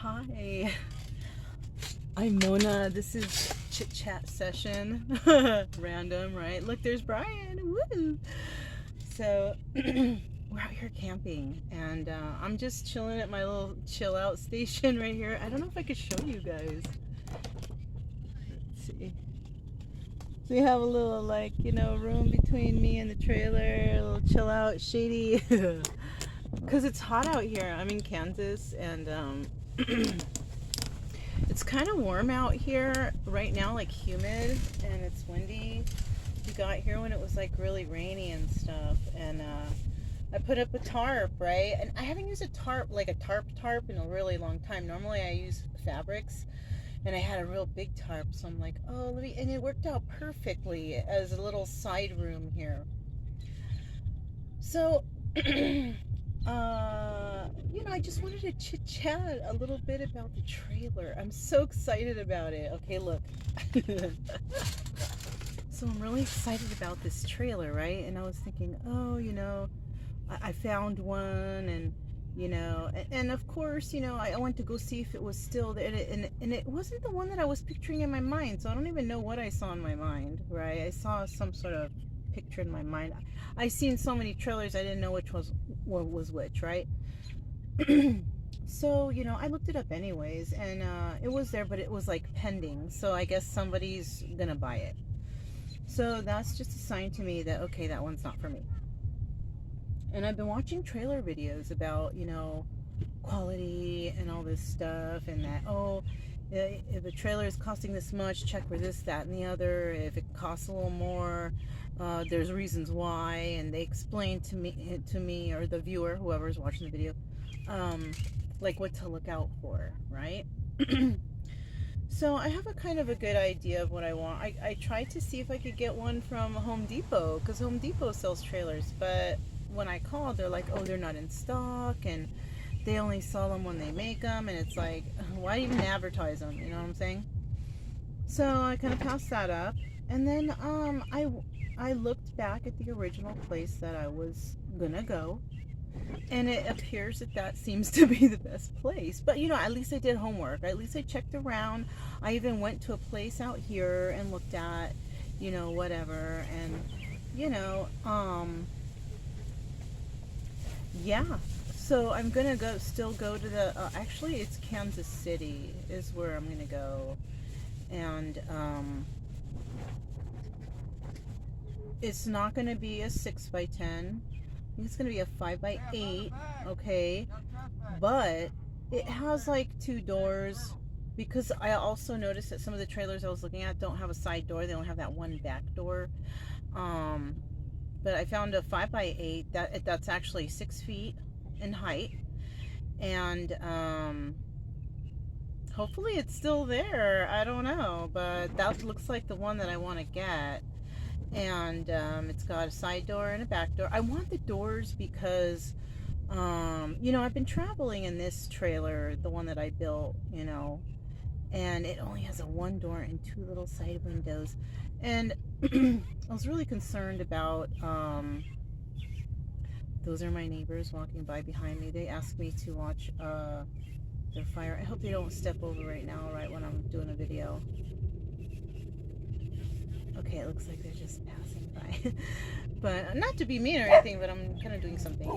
Hi, I'm Mona. This is Chit Chat session. Random, right? Look, there's Brian. Woo! So, we're out here camping, and I'm just chilling at my little chill out station right here. I don't know if I could show you guys. Let's see. So, we have a little, like, room between me and the trailer, a little chill out, shady. Because it's hot out here. I'm in Kansas, and it's kind of warm out here right now, like humid, and it's windy. We got here when it was like really rainy and stuff, and I put up a tarp, right? And I haven't used a tarp, like a tarp in a really long time. Normally I use fabrics, and I had a real big tarp, so I'm like, oh, let me, and it worked out perfectly as a little side room here. So, I just wanted to chit chat a little bit about the trailer. I'm so excited about it. Okay, look. So I'm really excited about this trailer, right? And I was thinking, oh, I found one, and of course, I went to go see if it was still there, and it wasn't the one that I was picturing in my mind. So I don't even know what I saw in my mind, right? I saw some sort of picture in my mind. I seen so many trailers, I didn't know which was what was which, right? So, I looked it up anyways, and it was there, but it was like pending. So I guess somebody's gonna buy it. So that's just a sign to me that, okay, that one's not for me. And I've been watching trailer videos about, quality and all this stuff, and that, oh, if a trailer is costing this much, check for this, that, and the other. If it costs a little more, there's reasons why, and they explain to me, or the viewer, whoever's watching the video, like what to look out for, right? So I have a kind of a good idea of what I want. I tried to see if I could get one from Home Depot, because Home Depot sells trailers, but when I called, they're like, oh, they're not in stock, and they only sell them when they make them, and it's like, why even advertise them, you know what I'm saying? So I kind of passed that up, and then I looked back at the original place that I was gonna go, and it appears that seems to be the best place. But at least I did homework. At least I checked around. I even went to a place out here and looked at, whatever, and yeah. So I'm gonna still go to the. Actually, it's Kansas City is where I'm gonna go, and it's not gonna be a 6x10. I think it's gonna be a 5x8, okay? But it has like 2 doors, because I also noticed that some of the trailers I was looking at don't have a side door. They don't have that one back door. But I found a 5x8 that's actually 6 feet in height, and hopefully it's still there. I don't know, but that looks like the one that I want to get. And it's got a side door and a back door. I want the doors because I've been traveling in this trailer, the one that I built, and it only has a 1 door and 2 little side windows, and I was really concerned about those are my neighbors walking by behind me. They asked me to watch their fire. I hope they don't step over right now, right when I'm doing a video. Okay, it looks like they're just passing by. But not to be mean or anything, but I'm kind of doing something,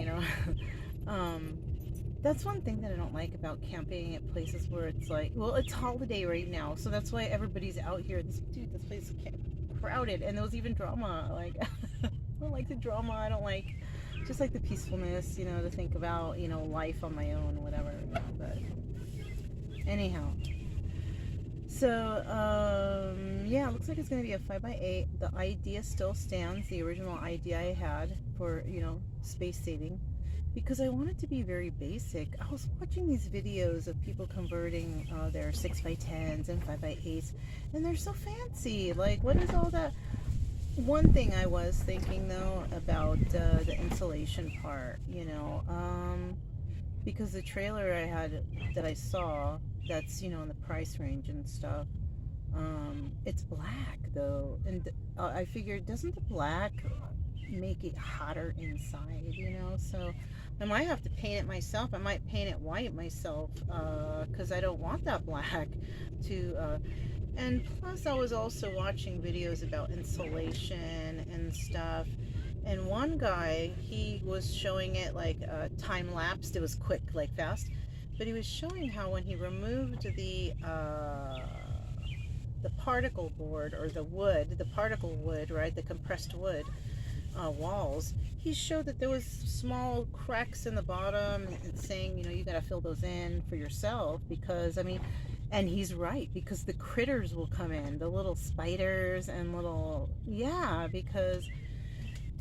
That's one thing that I don't like about camping at places where it's like, well, it's holiday right now, so that's why everybody's out here. This place is crowded, and there was even drama. Like, I don't like the drama. I don't like, just like the peacefulness, to think about, life on my own, whatever. But anyhow. So, yeah, it looks like it's going to be a 5x8. The idea still stands, the original idea I had for, space saving, because I want it to be very basic. I was watching these videos of people converting their 6x10s and 5x8s, and they're so fancy. Like, what is all that? One thing I was thinking, though, about the insulation part, because the trailer that I saw, that's in the price range and stuff, it's black though, and I figured, doesn't the black make it hotter inside, so I might have to paint it myself. I might paint it white myself, because I don't want that black to, and plus I was also watching videos about insulation and stuff. And one guy, he was showing it like time lapsed. It was quick, like fast. But he was showing how when he removed the particle board, or the wood, the particle wood, right, the compressed wood walls, he showed that there was small cracks in the bottom, and saying, you know, you got to fill those in for yourself, because I mean, and he's right, because the critters will come in, the little spiders and little, yeah, because,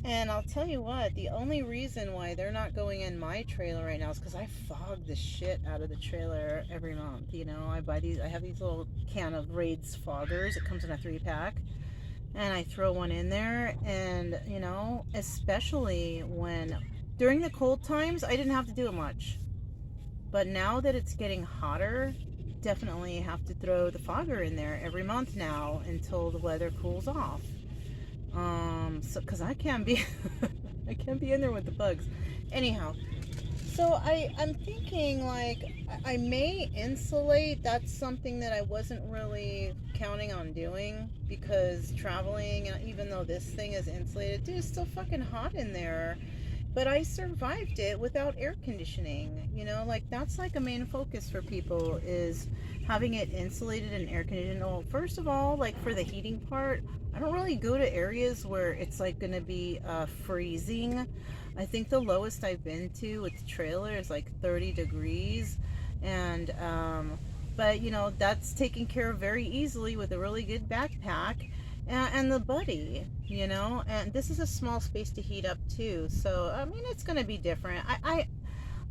and I'll tell you what, the only reason why they're not going in my trailer right now is because I fog the shit out of the trailer every month. You know, I have these little can of Raids foggers. It comes in a 3-pack. And I throw one in there. And, you know, especially when, during the cold times, I didn't have to do it much. But now that it's getting hotter, definitely have to throw the fogger in there every month now until the weather cools off. So, cause I can't be, I can't be in there with the bugs. Anyhow, so I'm thinking like I may insulate. That's something that I wasn't really counting on doing, because traveling, even though this thing is insulated, dude, it's still fucking hot in there. But I survived it without air conditioning. You know, like that's like a main focus for people, is having it insulated and air conditioned. Well, first of all, like for the heating part, I don't really go to areas where it's like going to be freezing. I think the lowest I've been to with the trailer is like 30 degrees. And, but you know, that's taken care of very easily with a really good backpack and the buddy, you know, and this is a small space to heat up too. So, I mean, it's going to be different.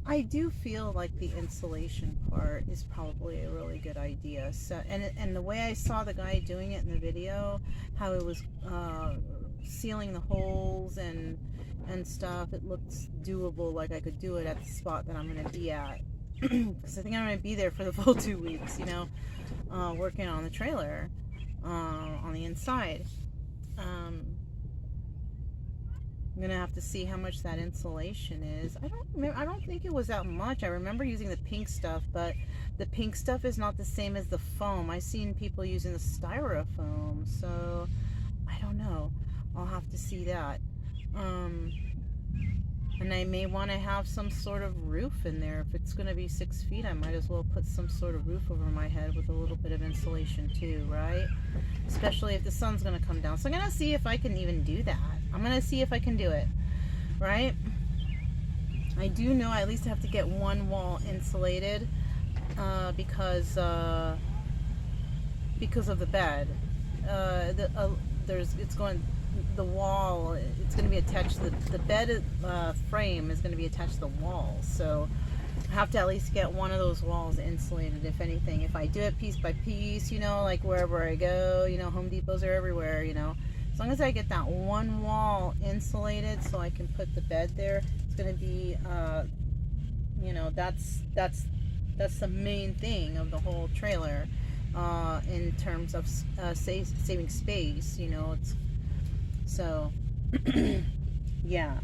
I do feel like the insulation part is probably a really good idea. So, and the way I saw the guy doing it in the video, how it was sealing the holes and stuff, it looks doable. Like I could do it at the spot that I'm going to be at, because I think I'm going to be there for the full 2 weeks. You know, working on the trailer on the inside. I'm gonna have to see how much that insulation is. I don't think it was that much. I remember using the pink stuff, but the pink stuff is not the same as the foam. I've seen people using the styrofoam, so I don't know. I'll have to see that. And I may want to have some sort of roof in there. If it's going to be 6 feet, I might as well put some sort of roof over my head with a little bit of insulation too, right? Especially if the sun's going to come down. So I'm going to see if I can even do that. I'm going to see if I can do it, right? I do know I at least have to get one wall insulated because of the bed. The wall, it's going to be attached, the bed frame is going to be attached to the wall, so I have to at least get one of those walls insulated, if anything. If I do it piece by piece, you know, like wherever I go, you know, Home Depots are everywhere, you know, as long as I get that one wall insulated so I can put the bed there, it's going to be, you know, that's the main thing of the whole trailer, in terms of saving space, you know. It's so yeah,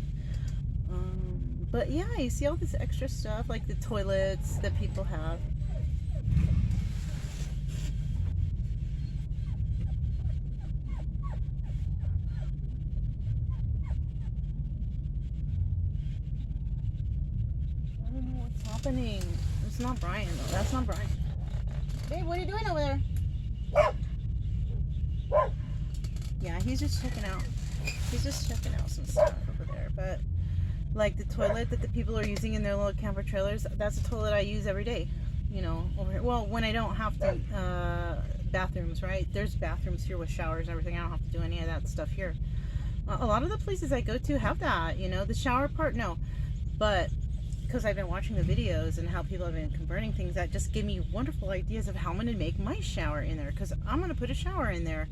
but yeah, you see all this extra stuff like the toilets that people have. I don't know what's happening. It's not Brian though. That's not Brian. Babe, what are you doing over there? Yeah, he's just checking out some stuff over there. But like the toilet that the people are using in their little camper trailers, that's a toilet I use every day, you know, over here. Well, when I don't have to, bathrooms, right? There's bathrooms here with showers and everything. I don't have to do any of that stuff here. A lot of the places I go to have that, you know. The shower part, no. But because I've been watching the videos and how people have been converting things, that just gave me wonderful ideas of how I'm going to make my shower in there, because I'm going to put a shower in there,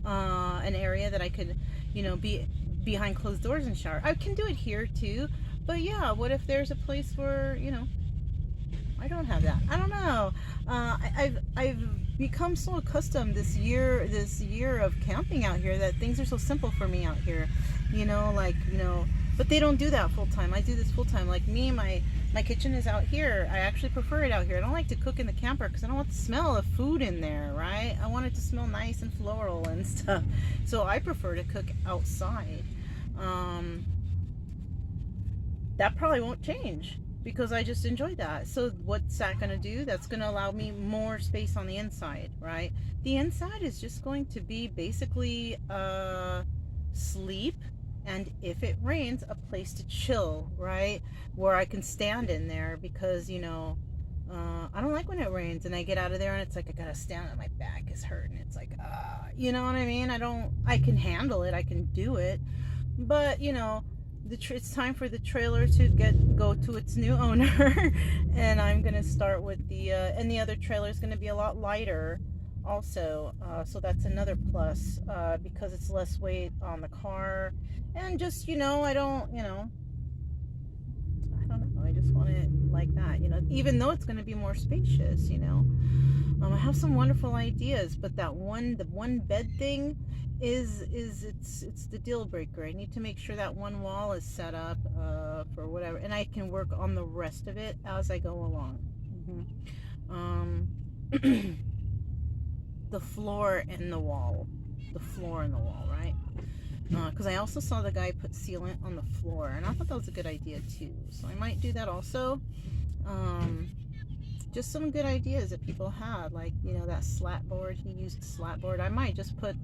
an area that I could, you know, be behind closed doors and shower. I can do it here too, but yeah, what if there's a place where, you know, I don't have that? I don't know. I've become so accustomed this year of camping out here that things are so simple for me out here, you know, like, you know, But they don't do that full time. I do this full time. Like me, my kitchen is out here. I actually prefer it out here. I don't like to cook in the camper because I don't want the smell of food in there, right? I want it to smell nice and floral and stuff. So I prefer to cook outside. That probably won't change because I just enjoy that. So what's that going to do? That's going to allow me more space on the inside, right? The inside is just going to be basically sleep, and if it rains, a place to chill, right? Where I can stand in there because, you know, I don't like when it rains and I get out of there and it's like I gotta stand and my back is hurting. It's like, you know what I mean? I can handle it, I can do it, but you know, it's time for the trailer to go to its new owner, and I'm gonna start with and the other trailer is gonna be a lot lighter, also, so that's another plus, because it's less weight on the car, and just, you know, I don't know, I just want it like that, you know, even though it's going to be more spacious, you know. I have some wonderful ideas, but the one bed thing is it's the deal breaker. I need to make sure that one wall is set up for whatever, and I can work on the rest of it as I go along. The floor and the wall, right? Because I also saw the guy put sealant on the floor, and I thought that was a good idea too, so I might do that also. Just some good ideas that people had, like, you know, that slat board, he used slat board. I might just put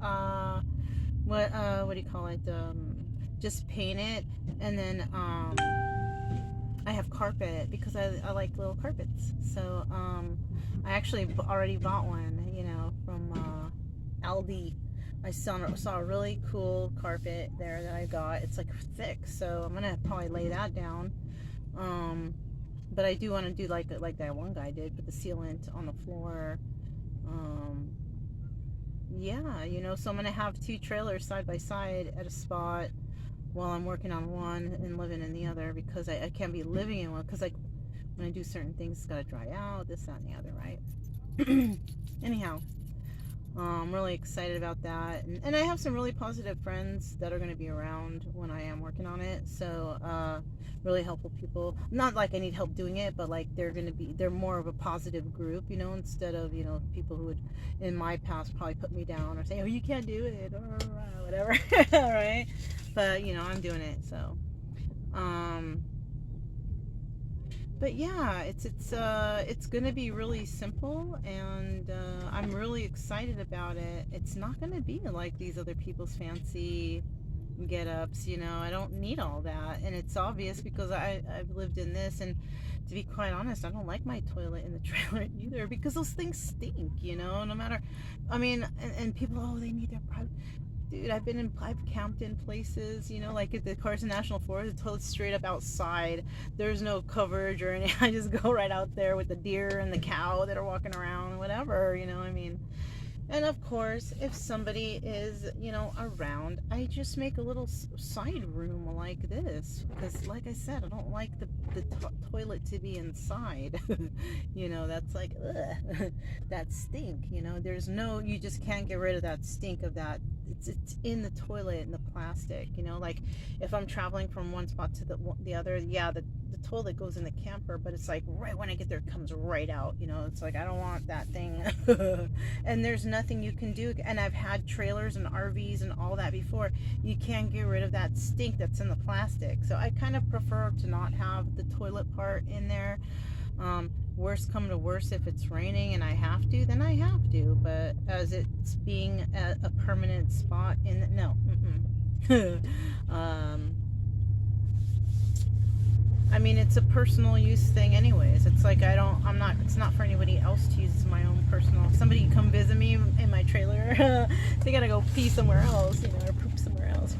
what do you call it, just paint it, and then I have carpet because I like little carpets, so I actually already bought one, you know, from Aldi. I saw a really cool carpet there that I got. It's like thick, so I'm gonna probably lay that down. But I do want to do like that one guy did, put the sealant on the floor. Yeah, you know, so I'm gonna have two trailers side by side at a spot while I'm working on one and living in the other, because I can't be living in one, because like when I do certain things, it's gotta dry out, this, that, and the other, right? Anyhow. I'm really excited about that, and I have some really positive friends that are going to be around when I am working on it, so really helpful people. Not like I need help doing it, but like they're more of a positive group, you know, instead of, you know, people who would in my past probably put me down or say, oh, you can't do it, or whatever. All right, but you know, I'm doing it, so but yeah, it's gonna be really simple, and I'm really excited about it. It's not gonna be like these other people's fancy get-ups, you know. I don't need all that, and it's obvious because I've lived in this, and to be quite honest, I don't like my toilet in the trailer either, because those things stink, you know. No matter, I mean, and people, oh, they need their private. Dude, I've camped in places, you know, like at the Carson National Forest, the toilet's straight up outside. There's no coverage or anything. I just go right out there with the deer and the cow that are walking around, whatever, you know, I mean. And of course, if somebody is, you know, around, I just make a little side room like this, because like I said, I don't like the toilet to be inside. You know, that's like, ugh, that stink, you know. You just can't get rid of that stink of that. It's in the toilet, in the plastic, you know. Like if I'm traveling from one spot to the other, yeah, the toilet goes in the camper, but it's like right when I get there, it comes right out, you know. It's like, I don't want that thing. And there's nothing you can do, and I've had trailers and RVs and all that before. You can't get rid of that stink that's in the plastic, so I kind of prefer to not have the toilet part in there. Worst come to worst, if it's raining and I have to, then I have to, but as it's being a permanent spot no. I mean, it's a personal use thing anyways. It's like it's not for anybody else to use. It's my own personal. If somebody come visit me in my trailer, they gotta go pee somewhere else, you know, or poop somewhere else.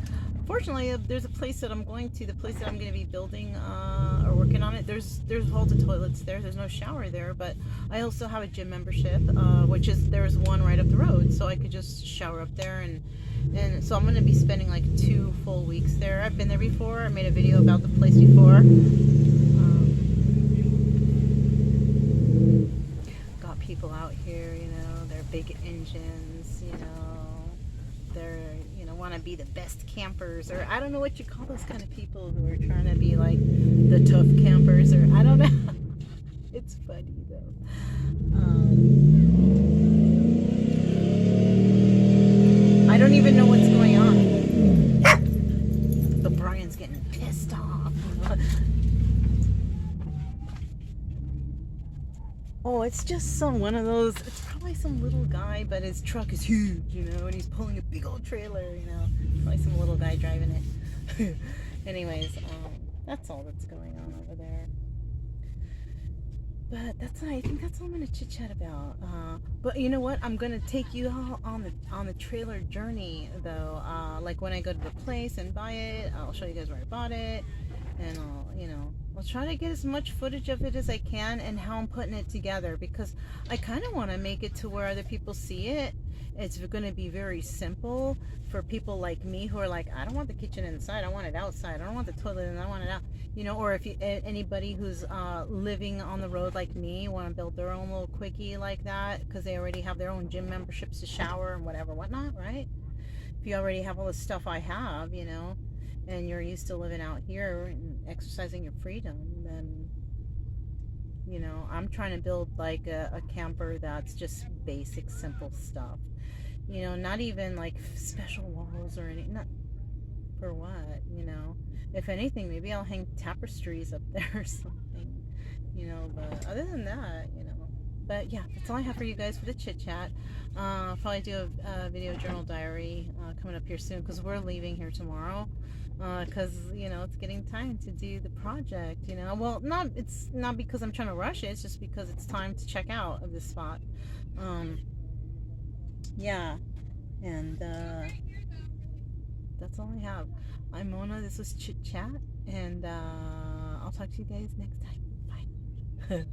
Fortunately, there's a place that I'm going to, the place that I'm going to be building or working on it. There's loads of toilets there. There's no shower there, but I also have a gym membership, there's one right up the road, so I could just shower up there, and so I'm going to be spending like 2 full weeks there. I've been there before. I made a video about the place before. Got people out here, you know, they're big engines, you know. they're, you know, want to be the best campers, or I don't know what you call those kind of people who are trying to be like the tough campers, or I don't know. It's funny though. I don't even know what's going on. But Brian's getting pissed off. Oh, it's just one of those. It's probably some little guy, but his truck is huge, you know, and he's pulling a big old trailer, you know. Probably some little guy driving it. Anyways, that's all that's going on over there. But I think that's all I'm gonna chit chat about. But you know what? I'm gonna take you all on the trailer journey, though. Like when I go to the place and buy it, I'll show you guys where I bought it, and I'll try to get as much footage of it as I can and how I'm putting it together, because I kind of want to make it to where other people see it. It's going to be very simple for people like me who are like, I don't want the kitchen inside, I want it outside. I don't want the toilet and I want it out. You know, or if anybody who's living on the road like me want to build their own little quickie like that because they already have their own gym memberships to shower and whatnot, right? If you already have all the stuff I have, you know, and you're used to living out here and exercising your freedom, then, you know, I'm trying to build like a camper that's just basic, simple stuff. You know, not even like special walls or anything. Not for what, you know. If anything, maybe I'll hang tapestries up there or something, you know. But other than that, you know. But yeah, that's all I have for you guys for the chit chat. I'll probably do a video journal diary coming up here soon, because we're leaving here tomorrow. Because you know, it's getting time to do the project, you know. Well, it's not because I'm trying to rush it, it's just because it's time to check out of this spot. Yeah, and that's all I have. I'm Mona, this was Chit Chat, and I'll talk to you guys next time. Bye.